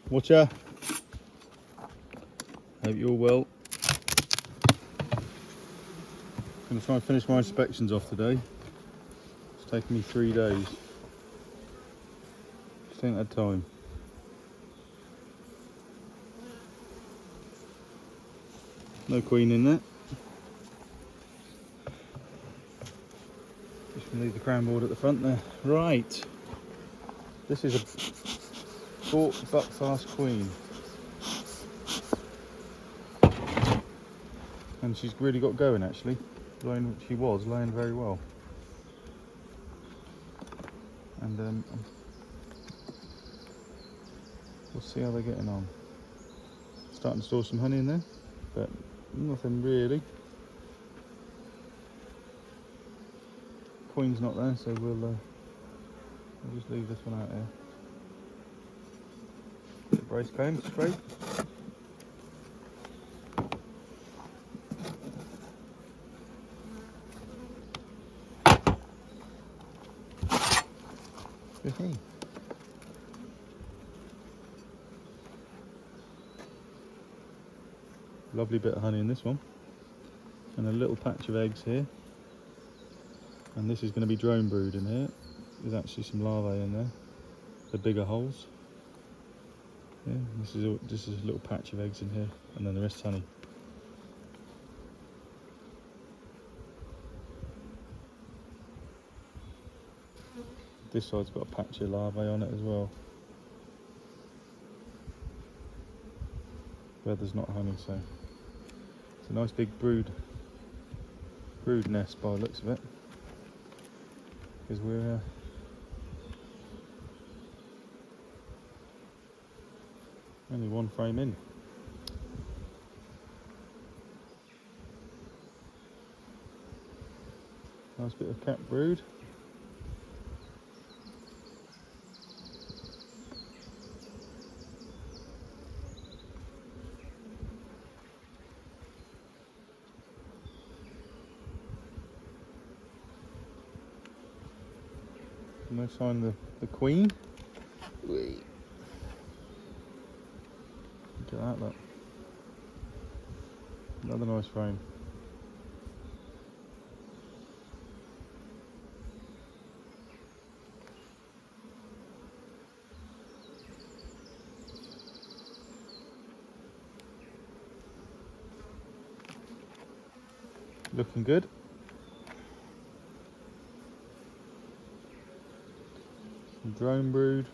Watcher. Hope you're well. I'm going to try and finish my inspections off today. It's taken me 3 days. Just ain't had time. No queen in there. Just going to leave the crown board at the front there. Right. This is a bought Buckfast queen. And she's really got going actually. She was laying very well. And we'll see how they're getting on. Starting to store some honey in there, but nothing really. Queen's not there, so we'll just leave this one out here. Bit of brace comb spray. Hey. Lovely bit of honey in this one, and a little patch of eggs here. And this is going to be drone brood in here. There's actually some larvae in there, the bigger holes. Yeah, this is a little patch of eggs in here, and then the rest honey. This side's got a patch of larvae on it as well, where there's not honey, so it's a nice big brood nest by the looks of it, because we're only one frame in. Nice bit of cat brood. No sign of the queen. Whee. Look at that, look. Another nice frame. Looking good. Some drone brood.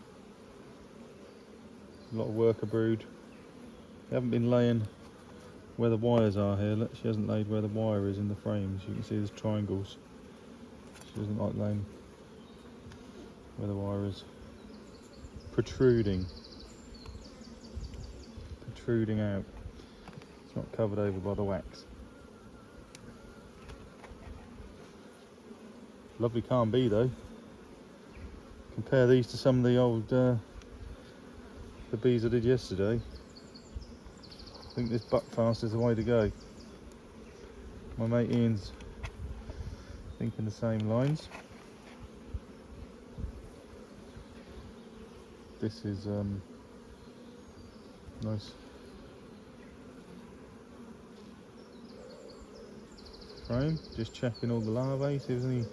A lot of worker brood. They haven't been laying where the wires are here. Look, she hasn't laid where the wire is in the frames. You can see there's triangles. She doesn't like laying where the wire is protruding out. It's not covered over by the wax. Lovely calm bee though. Compare these to some of the old the bees I did yesterday. I think this Buckfast is the way to go. My mate Ian's thinking the same lines. This is nice frame. Just checking all the larvae, see if there's any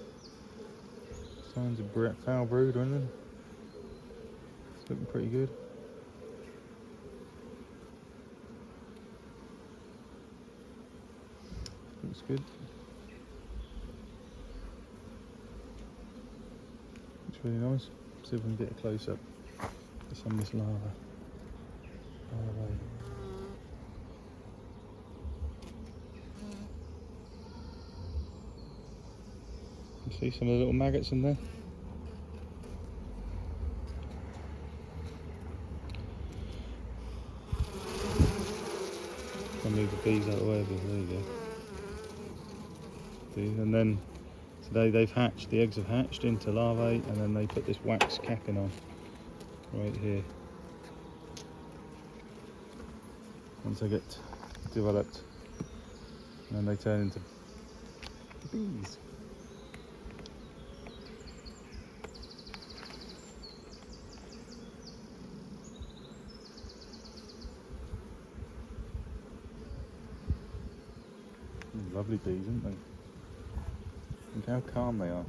signs of foul brood or anything. It's looking pretty good. Looks good. Looks really nice. See if we can get a close up to some of this larva. You see some of the little maggots in there? I'll move the bees out of the way a bit. There you go. See, and then today they've hatched, the eggs have hatched into larvae, and then they put this wax capping on right here. Once they get developed, and then they turn into bees. Lovely bees, aren't they? Look how calm they are.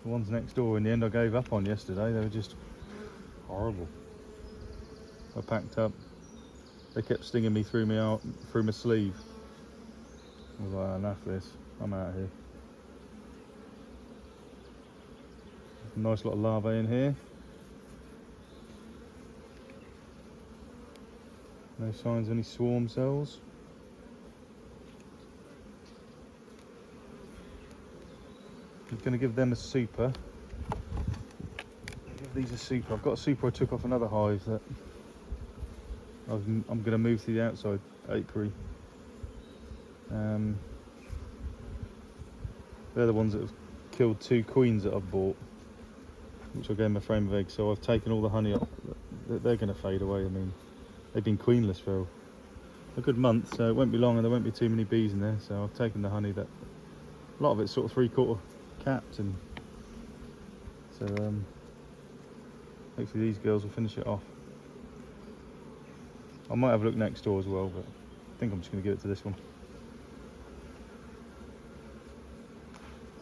The ones next door in the end I gave up on yesterday, they were just horrible. I packed up, they kept stinging me through my sleeve. I was like, enough of this, I'm out of here. Nice lot of larvae in here. No signs of any swarm cells. I'm going to give them a super. Give these a super. I've got a super I took off another hive that I'm going to move to the outside apiary. They're the ones that have killed 2 queens that I've bought, which I gave them a frame of eggs. So I've taken all the honey up. They're going to fade away. I mean, they've been queenless for a good month, so it won't be long and there won't be too many bees in there. So I've taken the honey that, a lot of it's sort of 3/4 capped, and so hopefully these girls will finish it off. I might have a look next door as well, but I think I'm just going to give it to this one.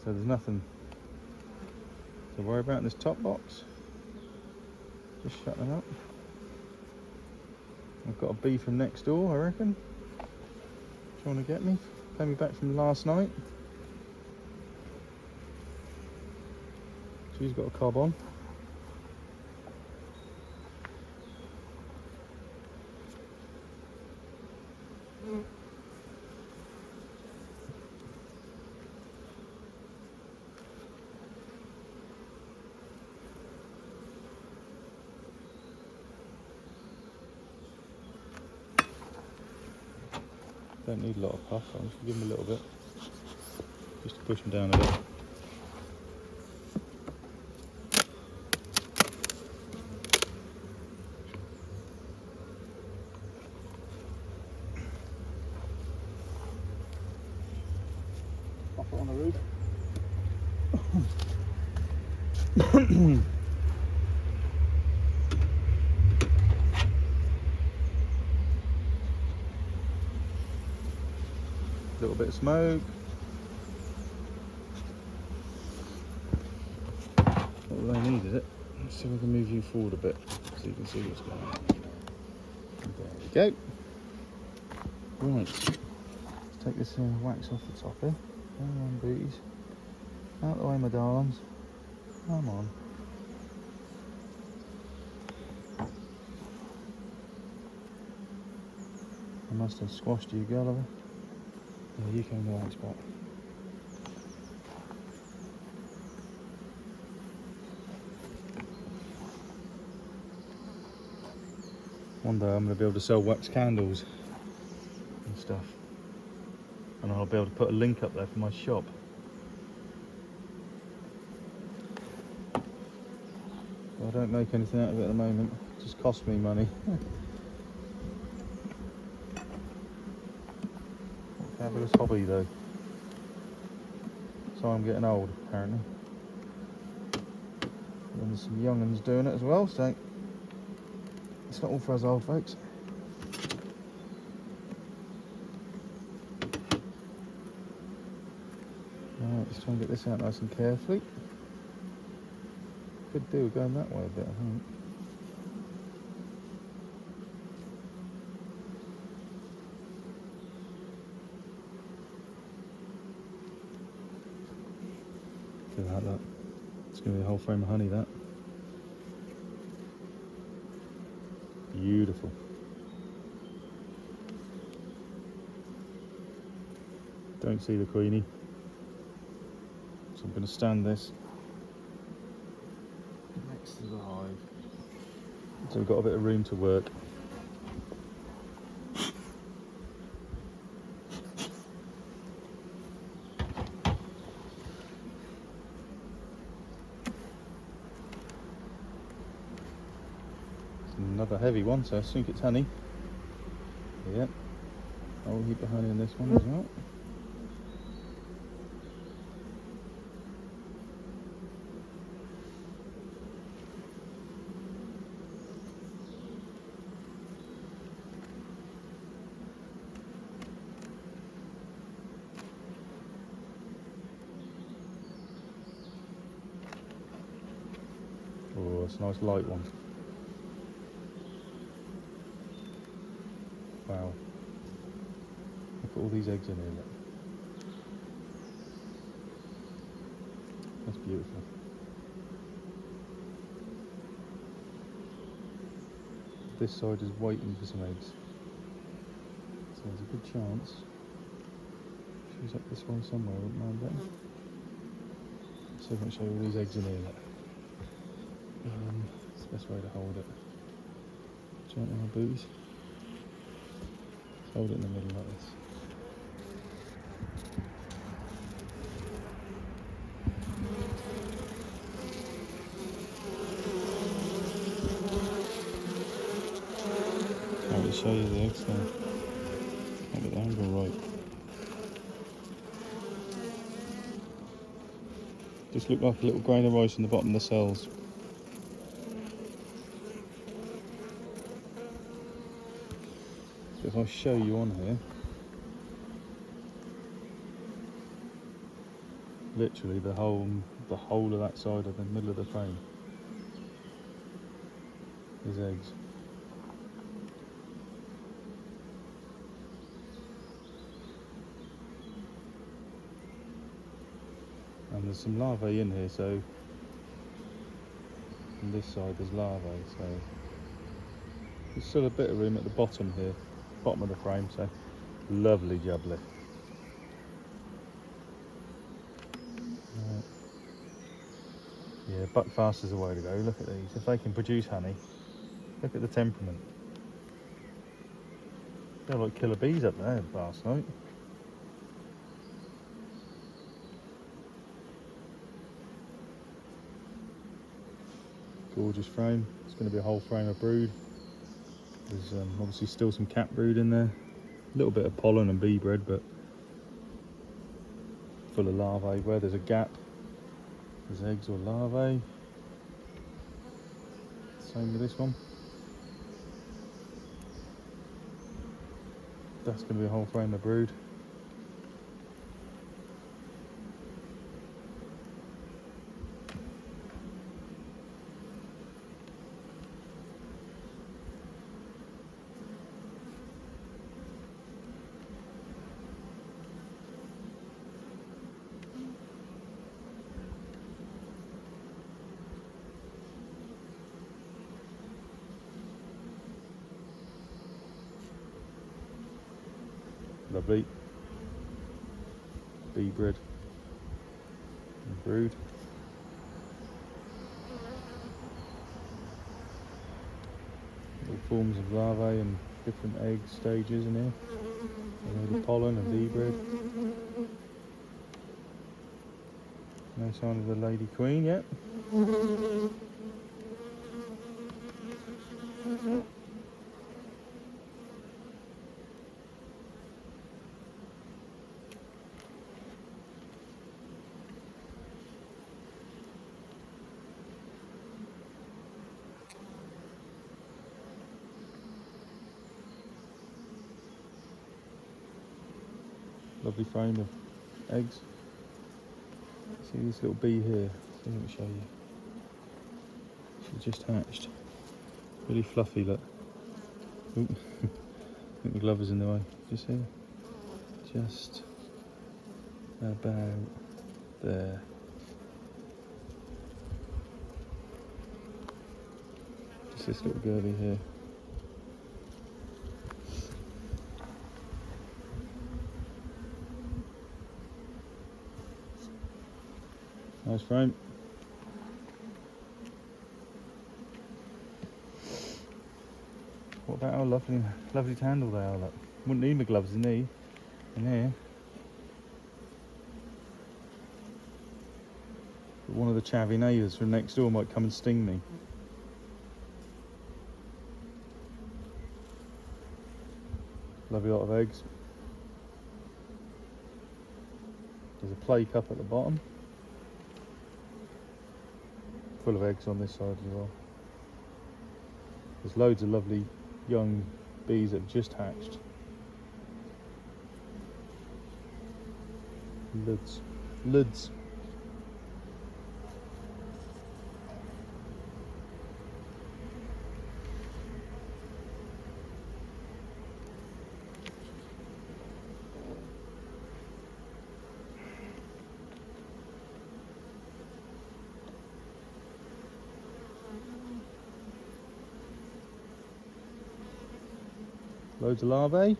So there's nothing to worry about in this top box. Just shut them up. I've got a bee from next door, I reckon. Trying to get me. Came me back from last night. She's got a cob on. Don't need a lot of puff, I'm just going to give them a little bit. Just to push them down a bit. Pop it on the roof. Little bit of smoke. All I need is it. Let's see if I can move you forward a bit so you can see what's going on. There we go. Right, let's take this wax off the top here. Come on, bees. Out the way, my darlings. Come on. I must have squashed you, Gulliver. Yeah, you came the right spot. One day I'm going to be able to sell wax candles and stuff. And I'll be able to put a link up there for my shop. I don't make anything out of it at the moment. It just costs me money. Fabulous hobby though. So I'm getting old apparently. And there's some young uns doing it as well, so it's not all for us old folks. Right, let's try and get this out nice and carefully. Could do going that way a bit, I think. Look at that, look. It's going to be a whole frame of honey, that. Beautiful. Don't see the queenie. So I'm going to stand this next to the hive. So we've got a bit of room to work. Another heavy one, so I think it's honey. Yep. I'll heap of honey in this one as well. Oh, it's a nice light one. Wow. Look at all these eggs in here, look. That's beautiful. This side is waiting for some eggs. So there's a good chance she's up this way somewhere, I wouldn't mind that. So I can show you all these eggs in here, look. It's the best way to hold it. Joint on our booties. Hold it in the middle like this. I'll just show you the eggs now. I'll get the angle right. Just look like a little grain of rice in the bottom of the cells. If I show you on here, literally the whole of that side of the middle of the frame is eggs. And there's some larvae in here, so on this side there's larvae, so there's still a bit of room at the bottom here, bottom of the frame, so lovely jubbly. Right. Yeah, Buckfast is the way to go. Look at these. If they can produce honey, look at the temperament. They're like killer bees up there last night. Gorgeous frame. It's going to be a whole frame of brood. There's obviously still some cat brood in there. A little bit of pollen and bee bread, but full of larvae. Where there's a gap, there's eggs or larvae. Same with this one. That's going to be a whole frame of brood. Lovely. Bee bread and brood. All forms of larvae and different egg stages in here. The pollen and bee bread. No sign of the lady queen yet. Lovely frame of eggs. See this little bee here? Let me show you. She just hatched. Really fluffy, look. Oop. I think the glove is in the way. Just here. Just about there. Just this little girly here. Nice frame. What about how lovely to handle they are, look. Wouldn't need my gloves in here. But one of the chavvy neighbours from next door might come and sting me. Lovely lot of eggs. There's a play cup at the bottom. Full of eggs on this side as well. There's loads of lovely young bees that have just hatched. Lids. Loads of larvae.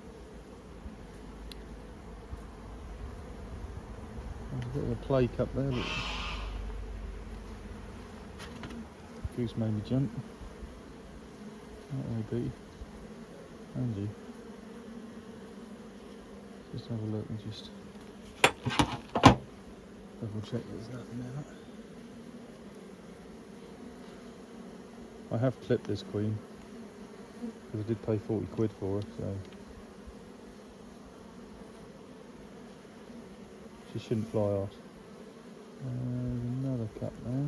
There's a bit of a plague up there. Look. Goose made me jump. That may be. Angie. Just have a look and just double check there's nothing out. I have clipped this queen because I did pay 40 quid for her, so she shouldn't fly off. There's another cup there,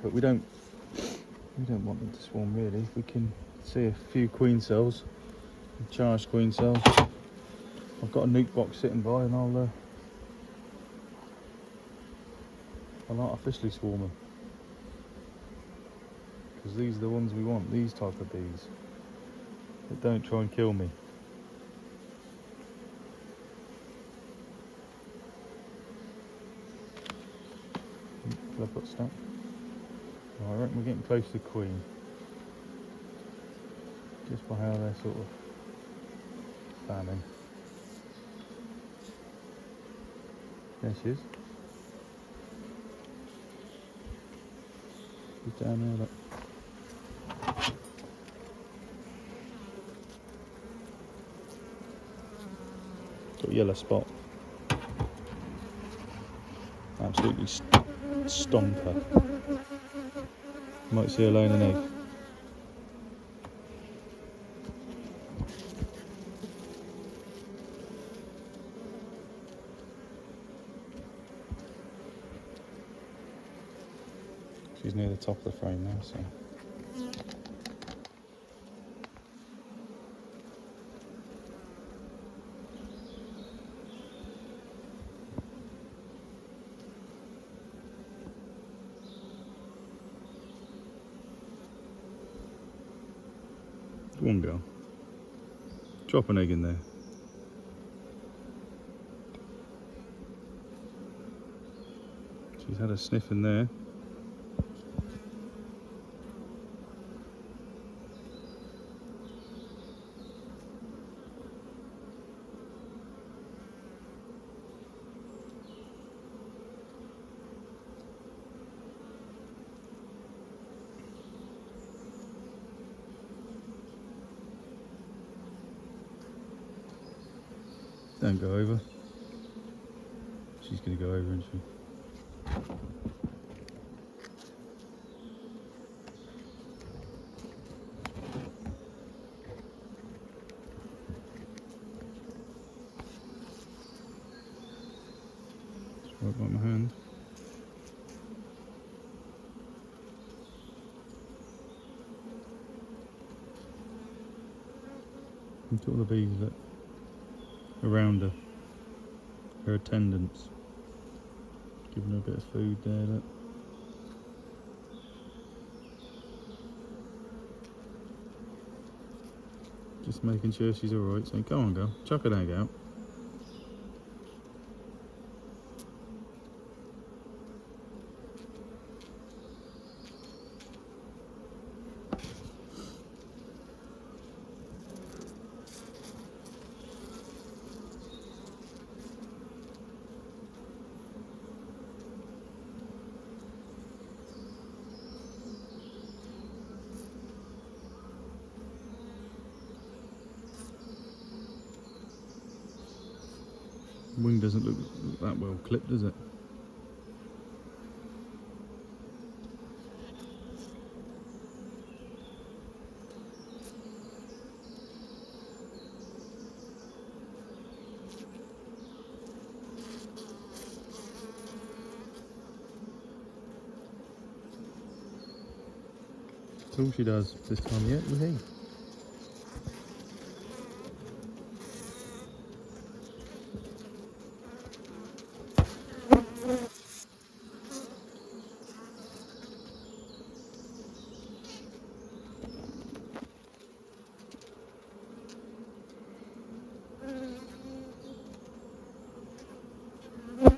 but we don't want them to swarm really. If we can see a few queen cells, charged queen cells. I've got a nuke box sitting by, and I'll artificially swarm them, because these are the ones we want. These type of bees that don't try and kill me. I've got stuck. Oh, I reckon we're getting close to the queen, just by how they're sort of fanning. There she is. She's down there, look. Got a yellow spot. Absolutely stomper. Might see her laying an egg. She's near the top of the frame now, so. Go on, girl. Drop an egg in there. She's had a sniff in there. Don't go over. She's going to go over, isn't she? Just wipe out my hand. Look at all the bees that around her, her attendants, giving her a bit of food there, look. Just making sure she's alright, saying, come on girl, chuck an egg out. Wing doesn't look that well clipped, does it? That's all she does this time of year, woohoo.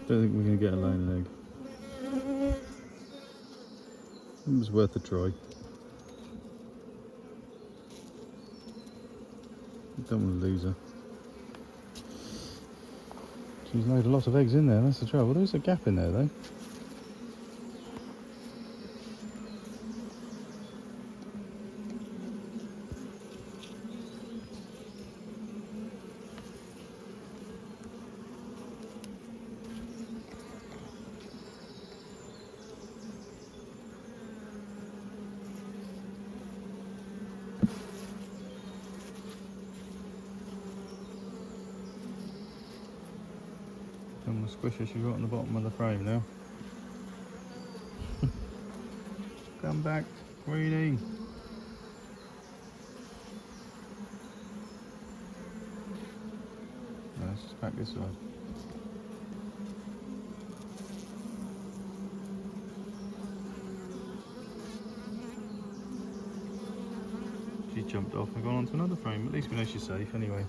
Don't think we're going to get a laying egg. It was worth a try. Don't want to lose her. She's laid a lot of eggs in there, that's the trouble. There's a gap in there though. And the squisher she's right on the bottom of the frame now. Come back, Queenie. No, let's just back this side. She jumped off and gone on to another frame. At least we know she's safe anyway.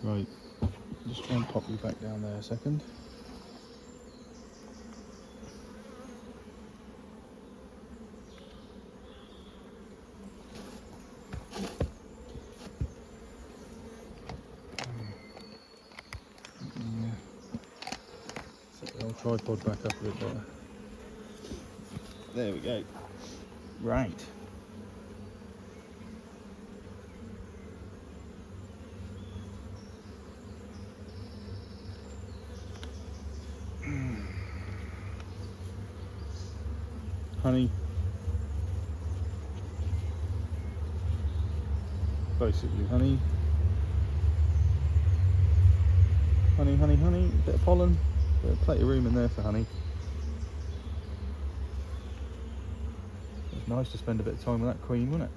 Right, just try and pop you back down there a second. Set the old tripod back up a bit better. There we go. Right. Honey. Basically, honey. Honey, honey, honey. Bit of pollen. Plenty of room in there for honey. It's nice to spend a bit of time with that queen, wasn't it?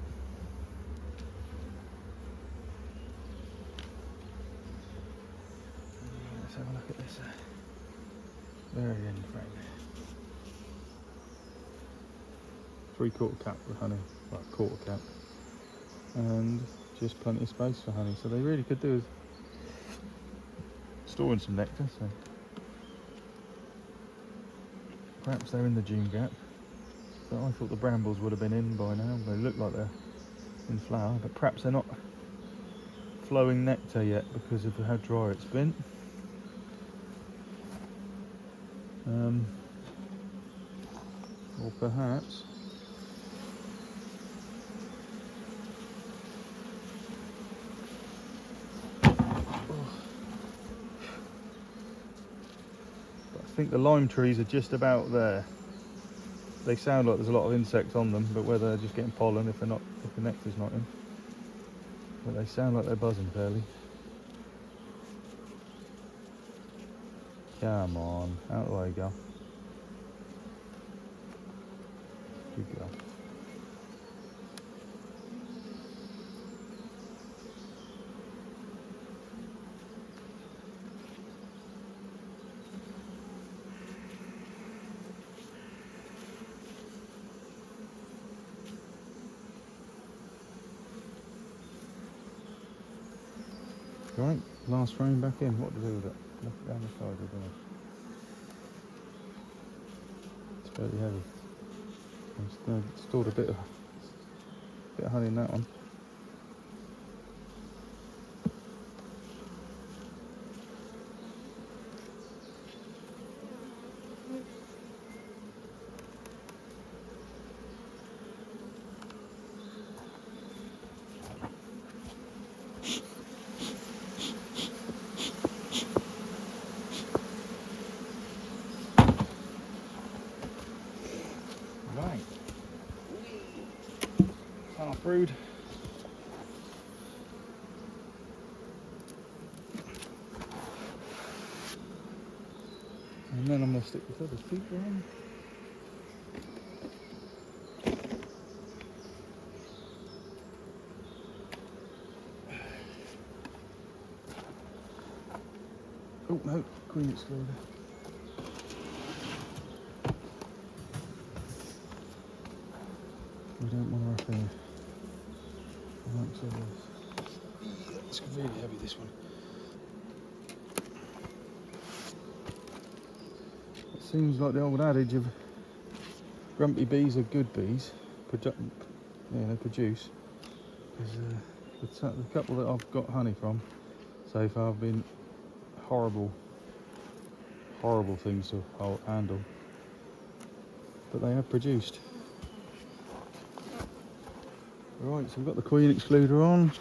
Let's have a look at this very end frame. 3/4 cap with honey, well, 1/4 cap, and just plenty of space for honey. So they really could do with storing some nectar. So perhaps they're in the June gap. But I thought the brambles would have been in by now. They look like they're in flower, but perhaps they're not flowing nectar yet because of how dry it's been. Or perhaps I think the lime trees are just about there. They sound like there's a lot of insects on them, but whether they're just getting pollen if the nectar's not in. But they sound like they're buzzing fairly. Come on, out the way you go. Good girl. Right, last frame back in. What to do with it? Knock it down the side, I don't know. It's fairly heavy. I've stored a bit of honey in that one. Right. Half brood. And then I'm going to stick this other feature on. Oh no, queen excluded. We don't want her up here. Amongst all this. It's really heavy, this one. It seems like the old adage of grumpy bees are good bees. They produce. Because The couple that I've got honey from so far have been horrible things to handle, but they have produced. Right, so we've got the queen excluder on.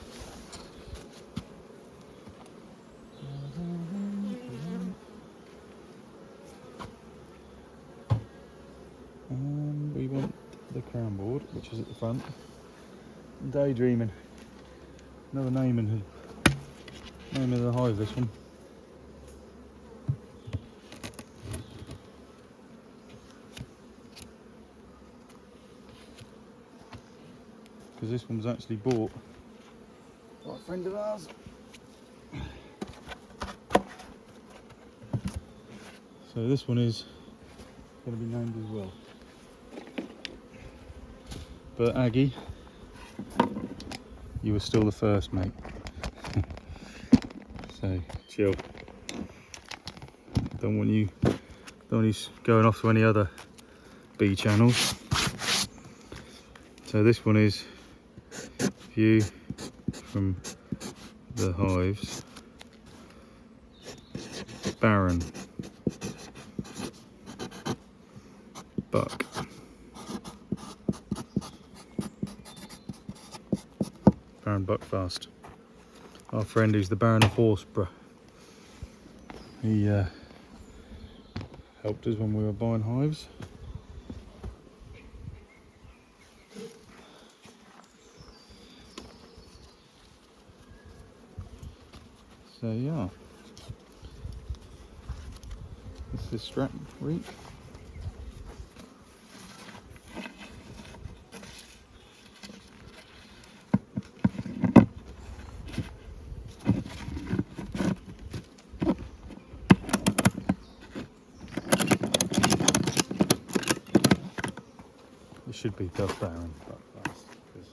And we want the crown board, which is at the front. Daydreaming. Another name of the hive, this one. Because this one was actually bought by a friend of ours. So this one is going to be named as well. But Aggie, you were still the first, mate. So chill. Don't want you going off to any other bee channels. So this one is view from the hives. Baron. Buck. Baron Buckfast. Our friend who's the Baron of Horsborough. He helped us when we were buying hives. So yeah, this is strap reek. It should be the Baron Buckfast, because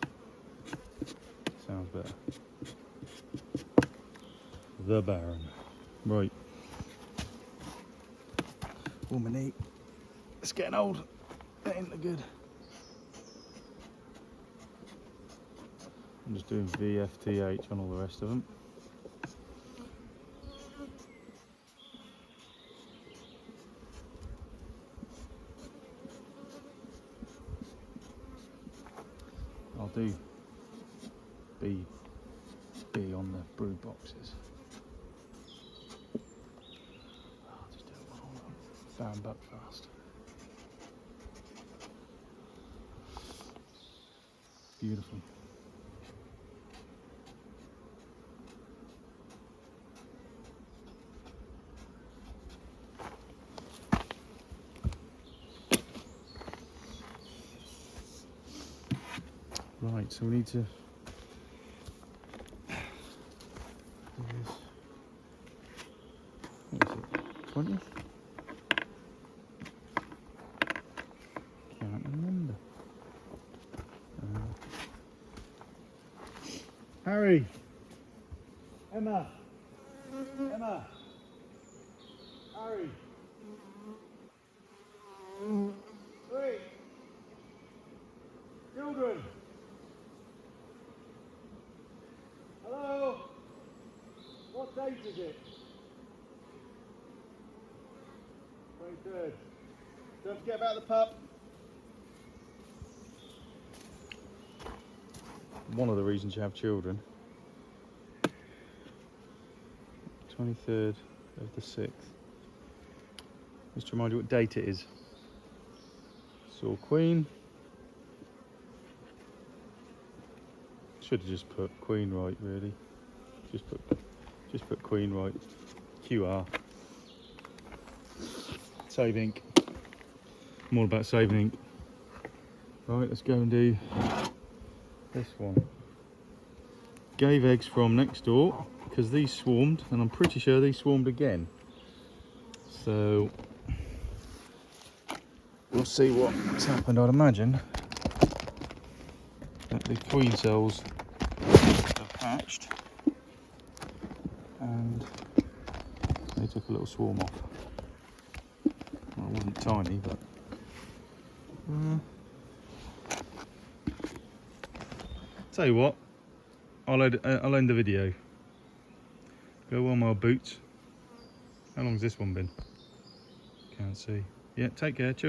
it sounds better. The Baron. Right. Woman eat. It's getting old. That ain't no good. I'm just doing VFTH on all the rest of them. I'll do B on the brood boxes. I'll just do one on Baron Buckfast. Beautiful. Right, so we need to do this. What is it? 20th? Can't remember. Harry! Emma! Emma! Harry! Three! Children! Hello? What date is it? 23rd. Don't forget about the pup. One of the reasons you have children. 23rd of the 6th. Just to remind you what date it is. Saw Queen. Should have just put Queen right, really. Just put Queen right. QR. Save ink. I'm all about saving ink. Right, let's go and do this one. Gave eggs from next door because these swarmed, and I'm pretty sure these swarmed again. So we'll see what's happened. I'd imagine that the queen cells have hatched and they took a little swarm off. Well, it wasn't tiny, but tell you what, I'll end the video. Go on my boots. How long's this one been? Can't see. Yeah, take care. Chill.